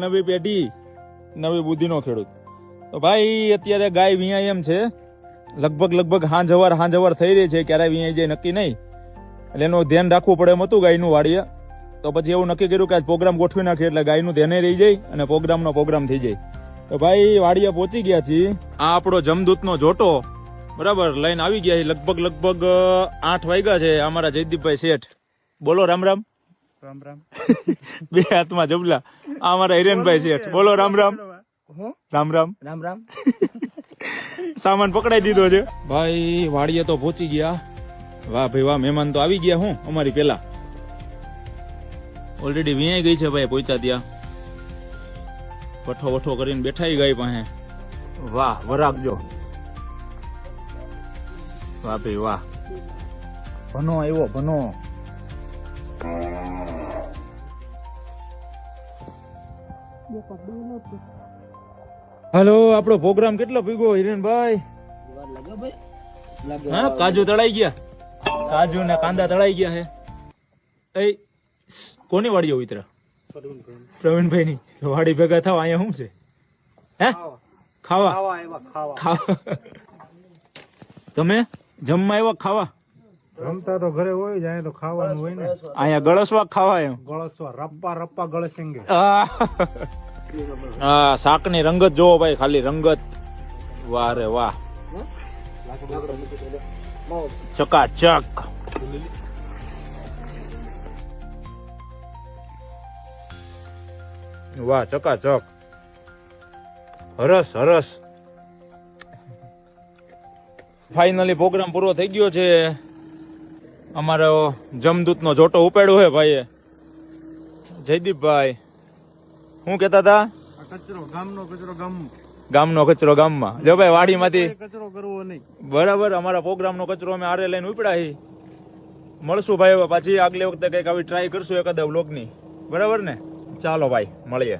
નવી પેઢી નવી બુદ્ધિનો ખેડૂત. તો ભાઈ અત્યારે ગાય વિયાય એમ છે, લગભગ હાંજવાર થઈ રહી છે, ક્યારે વિયાઈ જાય નક્કી નહીં, એટલે એનું ધ્યાન રાખવું પડે એમ હતું ગાયનું વાડીએ. તો પછી એવું નક્કી કર્યું કે આજ પ્રોગ્રામ ગોઠવી નાખીએ એટલે ગાયનું ધ્યાને રહી જાય અને પ્રોગ્રામ થઈ જાય. તો ભાઈ વાડીએ પહોંચી ગયા છીએ. આ આપણો જમદૂતનો જોટો બરાબર લઈને આવી ગયા છે. લગભગ 8 વાગ્યા છે. અમારા જયદીપભાઈ શેઠ, બોલો રામ રામ. રામ રામ. બે હાથમાં જબલા. આ અમારા હિરેનભાઈ શેઠ, બોલો રામ રામ. રામ રામ રામ રામ. સામાન પકડાઈ દીધો છે ભાઈ. વાડીએ તો પહોંચી ગયા. વાહ ભાઈ વાહ, મહેમાન તો આવી ગયા. હું અમારી પેલા ઓલરેડી વિયાઈ ગઈ છે ભાઈ. પહોંચ્યા ત્યાં વઠો કરીને બેઠાઈ ગઈ પાસે. વાહ વરાગજો. વાહ ભાઈ વાહ. ભનો આવ્યો ભનો. હાલો, આપણો પ્રોગ્રામ કેટલો ભીગો હિરેનભાઈ? હા, કાજુ તળાઈ ગયા. કાજુ ને કાંદા તળાઈ ગયા છે. કોની વાડીઓ ઉતરા? પ્રવીણભાઈ ની. વાડી ભેગા થાવ અહીંયા શું છે? હે ખાવા? તમે જમવા આવ્યા ખાવા? રમતા તો ઘરે હોય જ, અહીંયા તો ખાવાનું હોય ને. અહીંયા ગળસવા ખાવા એમ? ગળસવા રપ્પા ગળસેંગે. હા, શાક ની રંગત જોવો ભાઈ, ખાલી રંગત. વાહ રે વાહ, ચકાચક. વાહ ચકાચક, હરસ. ફાઇનલી પ્રોગ્રામ પૂરો થઈ ગયો છે. અમારો જમદૂતનો જોટો ઉપાડ્યો છે ભાઈએ. જયદીપભાઈ શું કેતા હતા? ગામનો કચરો ગામમાં. જો ભાઈ વાડીમાંથી કચરો કરવો નહીં. બરાબર. અમારા પ્રોગ્રામનો કચરો અમે આરે લઈને ઉપડ્યા. મળશું ભાઈ હવે પાછી આગલી વખતે કઈક આવી ટ્રાય કરશું એકાદા વ્લોગની. બરાબર ને? ચાલો ભાઈ મળીએ.